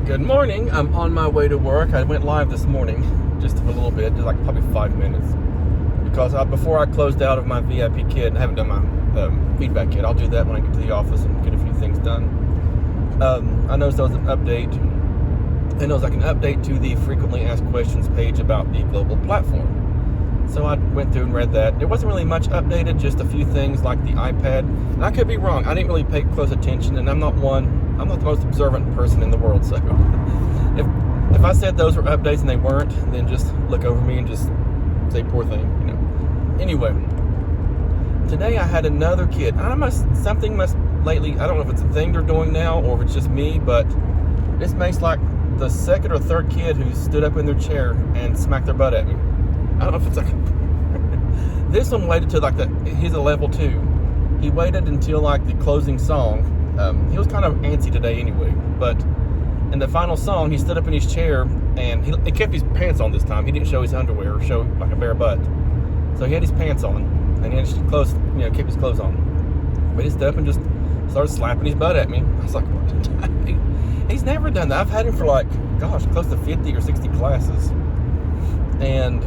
Good morning. I'm on my way to work. I went live this morning just for a little bit, just like probably 5 minutes. Because before I closed out of my VIP kit, I haven't done my feedback yet. I'll do that when I get to the office and get a few things done. I noticed there was an update. I noticed like an update to the frequently asked questions page about the global platform. So I went through and read that. There wasn't really much updated, just a few things like the iPad. And I could be wrong. I didn't really pay close attention, and I'm not the most observant person in the world. So if I said those were updates and they weren't, then just look over me and just say poor thing, you know. Anyway, today I had another kid. Something must lately, I don't know if it's a thing they're doing now or if it's just me, but this makes like the second or third kid who stood up in their chair and smacked their butt at me. I don't know if it's like this one waited till he's a level 2. He waited until like the closing song. He was kind of antsy today anyway, but in the final song he stood up in his chair and he kept his pants on this time. He didn't show his underwear or show like a bare butt. So he had his pants on and he had his clothes, kept his clothes on. But he stood up and just started slapping his butt at me. I was like, what? He's never done that. I've had him for like, close to 50 or 60 classes. And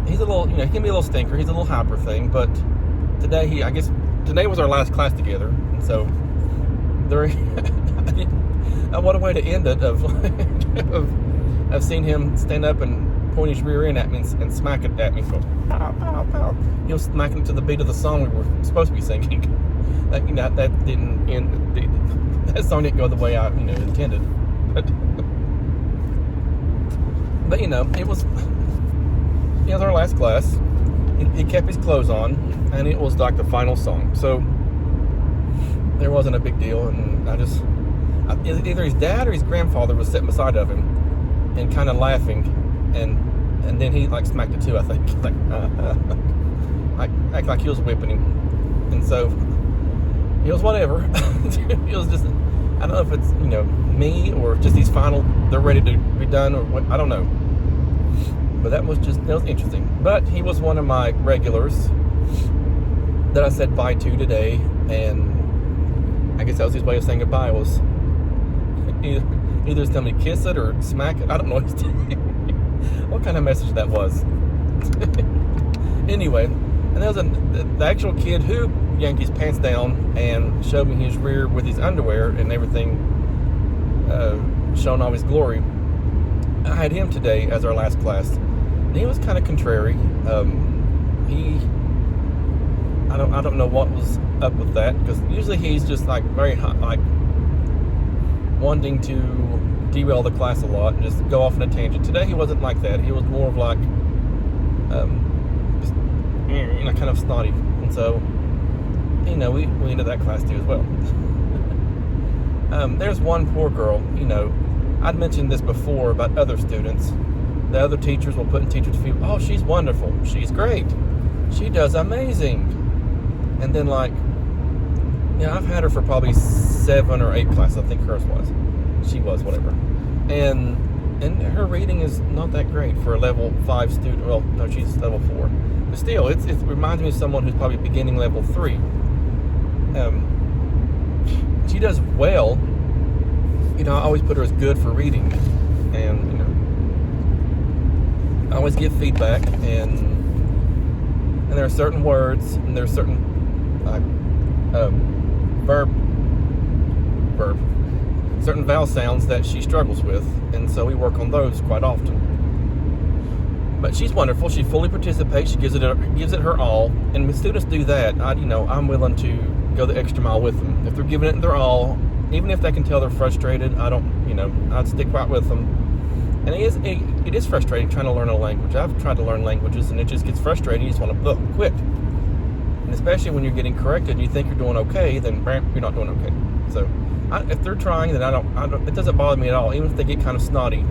he's a little, he can be a little stinker. He's a little hyper thing, but today was our last class together, and so what a way to end it of seeing him stand up and point his rear end at me and smack it at me. So, pow, pow, pow. He was smacking it to the beat of the song we were supposed to be singing. That didn't end. That song didn't go the way I intended. But it was our last class. He kept his clothes on, and it was like the final song. So there wasn't a big deal, and either his dad or his grandfather was sitting beside of him and kind of laughing, and then he like smacked it too. I think act like he was whipping him, and so it was whatever. It was just, I don't know if it's me or just these final, they're ready to be done or what, I don't know. But that was interesting. But he was one of my regulars that I said bye to today, and I guess that was his way of saying goodbye. Was either telling me to kiss it or smack it. I don't know what kind of message that was. Anyway, and there was the actual kid who yanked his pants down and showed me his rear with his underwear and everything, showing all his glory. I had him today as our last class. And he was kind of contrary. I don't know what was up with that, because usually he's just like very hot, like wanting to derail the class a lot and just go off on a tangent. Today he wasn't like that. He was more of like just kind of snotty, and so we ended that class too as well. There's one poor girl. I'd mentioned this before about other students. The other teachers will put in teachers' feet, oh, she's wonderful, she's great, she does amazing. And then I've had her for probably 7 or 8 classes. I think hers was. She was, whatever. And her reading is not that great for a level 5 student. Well, no, she's level 4. But still, it reminds me of someone who's probably beginning level 3. She does well. I always put her as good for reading, and I always give feedback, and there are certain words and there are certain certain vowel sounds that she struggles with, and so we work on those quite often. But she's wonderful. She fully participates. She gives it her all, and when students do that, I'm willing to go the extra mile with them. If they're giving it their all, even if they can tell they're frustrated, I'd stick right with them. And it is frustrating trying to learn a language. I've tried to learn languages, and it just gets frustrating. You just want to quit. And especially when you're getting corrected and you think you're doing okay, then you're not doing okay. So if they're trying, then I don't. It doesn't bother me at all, even if they get kind of snotty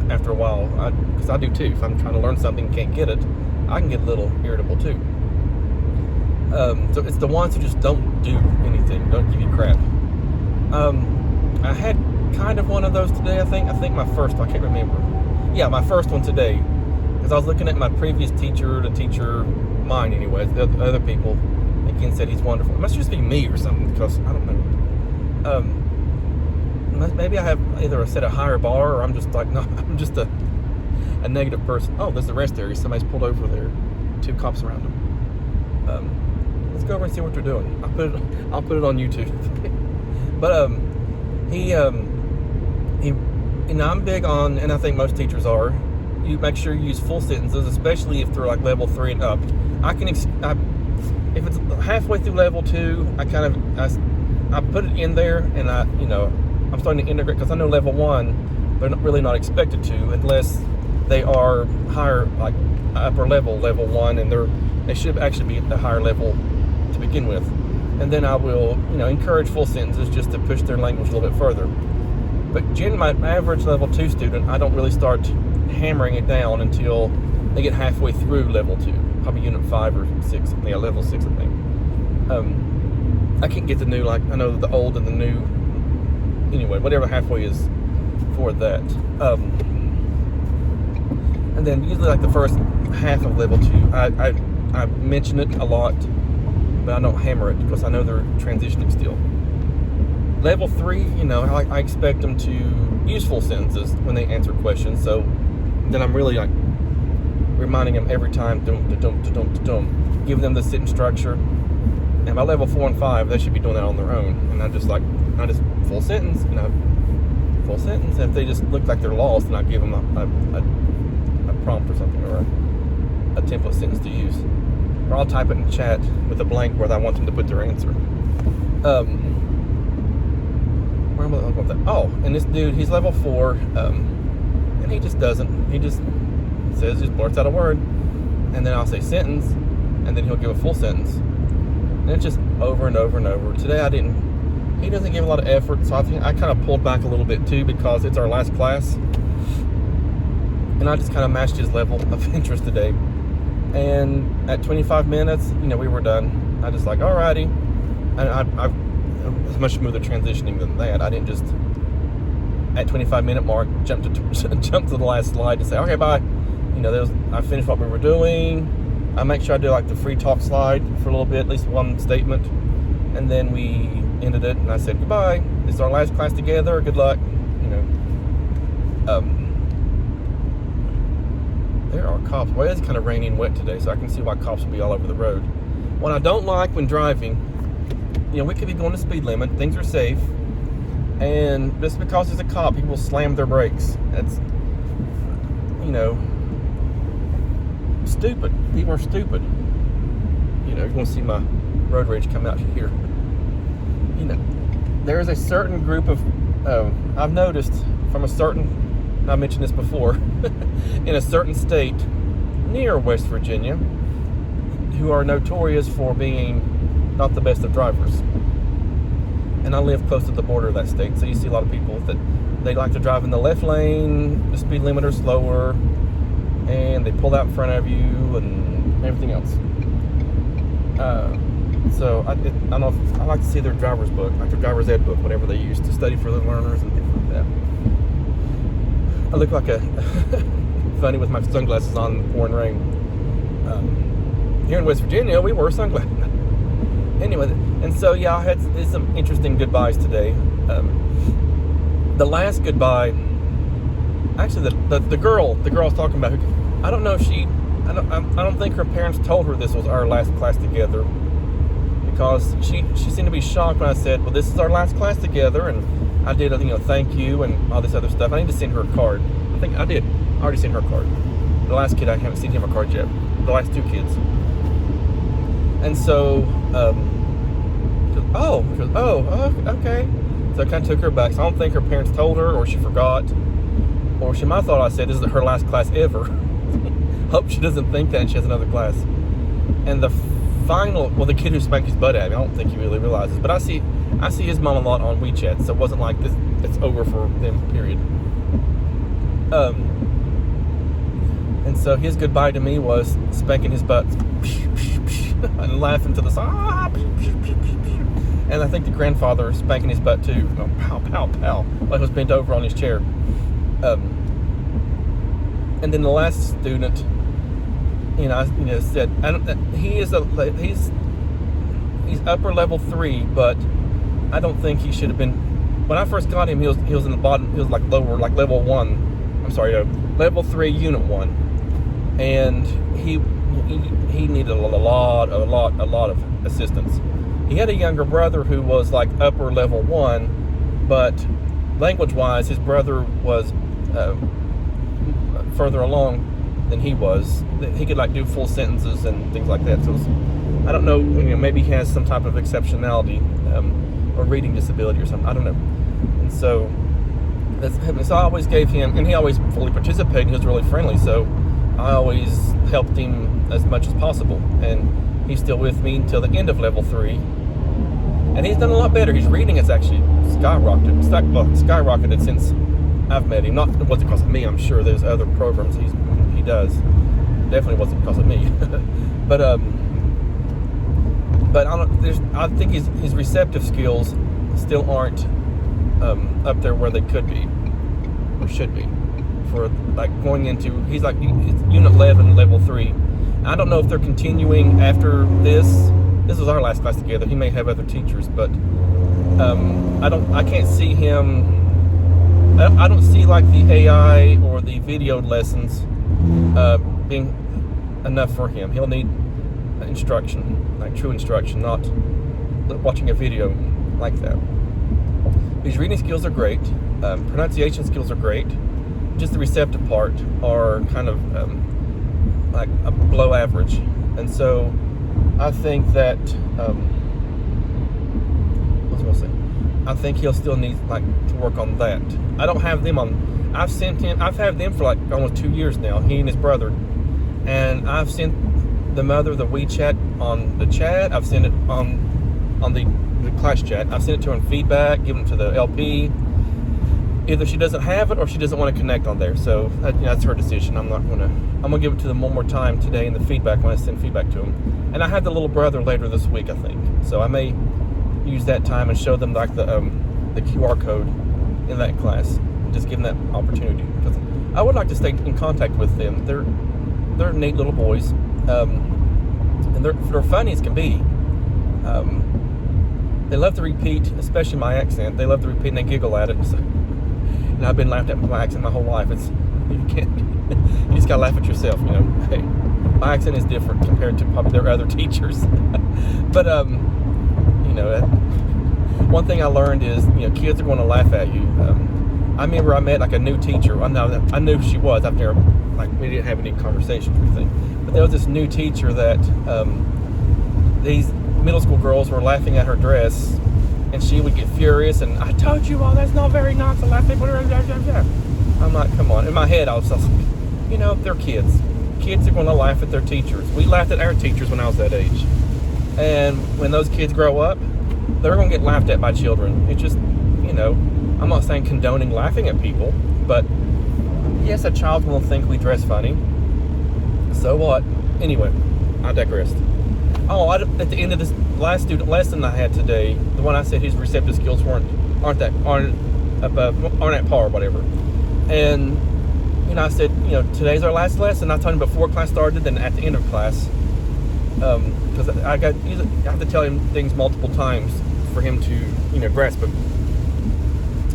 after a while. Because I do too. If I'm trying to learn something and can't get it, I can get a little irritable too. So it's the ones who just don't do anything, don't give you crap. I had kind of one of those today, I think my first, I can't remember. Yeah, my first one today, because I was looking at my previous teacher, mine anyways, the other people, again said he's wonderful. It must just be me or something, because I don't know. maybe I have either set a higher bar, or I'm just like, no, I'm just a negative person. Oh, there's the rest area. Somebody's pulled over there. 2 cops around them. Let's go over and see what they're doing. I'll put it on YouTube. But he I'm big on, and I think most teachers are, you make sure you use full sentences, especially if they're like level 3 and up. If it's halfway through level 2, I put it in there, and I'm starting to integrate, because I know level 1 they're really not expected to, unless they are higher, like upper level 1, and they should actually be at the higher level to begin with. And then I will encourage full sentences just to push their language a little bit further. But my average level 2 student, I don't really start hammering it down until they get halfway through level 2, probably unit 5 or 6. Yeah, level 6, I think. I can't get the new, like, I know the old and the new. Anyway, whatever halfway is for that. And then usually like the first half of level 2, I mention it a lot, but I don't hammer it because I know they're transitioning still. Level 3, I expect them to use full sentences when they answer questions. So then I'm really like reminding them every time, giving them the sentence structure. And by level 4 and 5, they should be doing that on their own. And I just full sentence, full sentence. And if they just look like they're lost, then I give them a prompt or something, or a template sentence to use. Or I'll type it in chat with a blank where I want them to put their answer. Where am I going with that? Oh, and this dude, he's level 4, and he just doesn't. He just blurts out a word, and then I'll say sentence, and then he'll give a full sentence. And it's just over and over and over. Today he doesn't give a lot of effort, so I think I kind of pulled back a little bit too, because it's our last class. And I just kind of matched his level of interest today. And at 25 minutes, we were done. I just like, alrighty. And I was much smoother transitioning than that. I didn't just, at 25-minute mark, jump to the last slide to say, okay, bye. I finished what we were doing. I make sure I do like the free talk slide for a little bit, at least one statement. And then we ended it, and I said, goodbye. This is our last class together. Good luck. There are cops. Well, it's kind of rainy and wet today, so I can see why cops will be all over the road. What I don't like when driving, we could be going the speed limit. Things are safe. And just because there's a cop, people slam their brakes. That's, stupid. People are stupid. You're going to see my road rage come out here. There is a certain group of, I've noticed from a certain, I mentioned this before, in a certain state near West Virginia, who are notorious for being not the best of drivers. And I live close to the border of that state, so you see a lot of people that they like to drive in the left lane, the speed limiter slower, and they pull out in front of you and everything else. So I don't know if I like to see their driver's book, like their driver's ed book, whatever they use to study for the learners and things like that. I look like a funny with my sunglasses on in the pouring rain. Here in West Virginia, we wear sunglasses. Anyway, and so I had some interesting goodbyes today. The last goodbye, actually, the girl I was talking about, I don't know if I don't think her parents told her this was our last class together, because she seemed to be shocked when I said, well, this is our last class together, and I did thank you and all this other stuff. I need to send her a card. I think I did. I already sent her a card. The last kid, I haven't sent him a card yet. The last 2 kids. And so, okay. So I kind of took her back. So I don't think her parents told her, or she forgot, or she might have thought I said this is her last class ever. Hope she doesn't think that and she has another class. And the final, the kid who spanked his butt at me, I don't think he really realizes, but I see his mom a lot on WeChat, so it wasn't like this, it's over for them, period. And so his goodbye to me was spanking his butt and laughing to the side. And I think the grandfather spanking his butt too. Pow, pow, pow. Like he was bent over on his chair. And then the last student, said, he's upper level 3, but I don't think he should have been when I first got him, he was in the bottom. He was like lower, like level 1. I'm sorry, level 3, unit 1, and he needed a lot of assistance. He had a younger brother who was like upper level 1, but language-wise, his brother was further along than he was. He could like do full sentences and things like that. So I don't know, maybe he has some type of exceptionality or reading disability or something. I don't know. And so so I always gave him, and he always fully participated. He was really friendly, so I always helped him as much as possible. And he's still with me until the end of level 3. And he's done a lot better. His reading has actually skyrocketed since I've met him. Not, it wasn't because of me, I'm sure there's other programs he does. Definitely wasn't because of me. But I think his receptive skills still aren't up there where they could be or should be. For like going into, he's like unit 11, level 3. I don't know if they're continuing after this. This was our last class together. He may have other teachers, but I can't see him. I don't see like the AI or the video lessons being enough for him. He'll need instruction, like true instruction, not watching a video like that. His reading skills are great. Pronunciation skills are great. Just the receptive part are kind of like below average. And so I think that what was I going to say? I think he'll still need like to work on that. I don't have them on. I've had them for like almost 2 years now. He and his brother, and I've sent the mother the WeChat on the chat. I've sent it on the class chat. I've sent it to her in feedback, given it to the LP. Either she doesn't have it or she doesn't want to connect on there. So that's her decision. I'm gonna give it to them one more time today in the feedback when I send feedback to them. And I have the little brother later this week, I think. So I may use that time and show them like the QR code in that class. Just give them that opportunity, because I would like to stay in contact with them. They're neat little boys, and they're funny as can be. They love to repeat, especially my accent. They love to repeat and they giggle at it. So, and I've been laughed at with my accent my whole life. You just gotta laugh at yourself, Hey, my accent is different compared to probably their other teachers. But one thing I learned is, kids are going to laugh at you. I remember I met like a new teacher. I knew who she was after, like, we didn't have any conversation or anything. But there was this new teacher that these middle school girls were laughing at her dress, and she would get furious, and I told you all that's not very nice to laugh at. I'm like, come on. In my head, I was like, they're kids. Kids are going to laugh at their teachers. We laughed at our teachers when I was that age. And when those kids grow up, they're going to get laughed at by children. It's just, I'm not saying condoning laughing at people, but yes, a child will think we dress funny. So what? Anyway, I digressed. Oh, at the end of this last student lesson I had today, the one I said his receptive skills aren't at par or whatever. And I said, today's our last lesson. I told him before class started and at the end of class, because I have to tell him things multiple times for him to grasp them.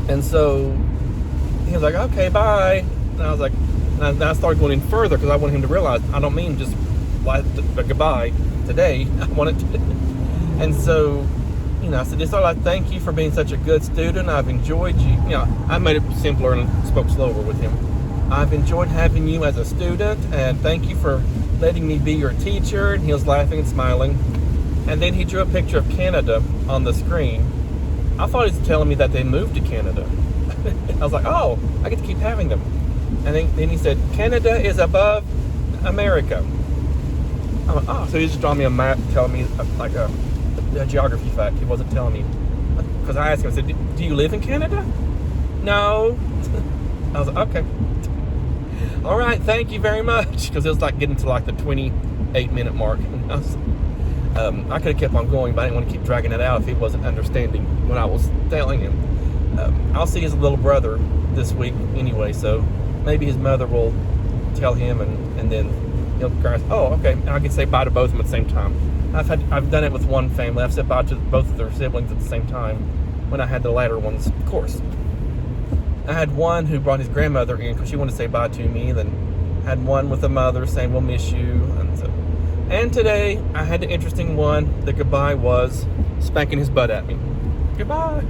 And so he was like, okay, bye. And I was like, and I started going in further because I want him to realize I don't mean just goodbye today. I want it to. And so, I said, just I thank you for being such a good student. I've enjoyed you. I made it simpler and spoke slower with him. I've enjoyed having you as a student, and thank you for letting me be your teacher. And he was laughing and smiling. And then he drew a picture of Canada on the screen. I thought he was telling me that they moved to Canada. I was like, oh, I get to keep having them. And then he said, Canada is above America. I'm like, oh, so he just drawing me a map, telling me like a geography fact. He wasn't telling me, because I asked him, I said, do you live in Canada? No. I was like, okay. All right, thank you very much. Because it was like getting to like the 28-minute mark. I could have kept on going, but I didn't want to keep dragging it out if he wasn't understanding what I was telling him. I'll see his little brother this week anyway, so maybe his mother will tell him, and then he'll grasp, oh, okay, and I can say bye to both of them at the same time. I've done it with one family. I've said bye to both of their siblings at the same time, when I had the latter ones, of course. I had one who brought his grandmother in because she wanted to say bye to me. Then had one with a mother saying, we'll miss you. And today, I had the interesting one. The goodbye was spanking his butt at me. Goodbye.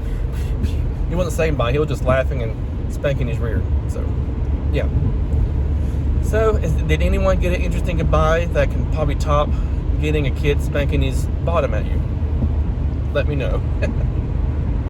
He wasn't saying bye. He was just laughing and spanking his rear. So, yeah. So, did anyone get an interesting goodbye that can probably top getting a kid spanking his bottom at you? Let me know.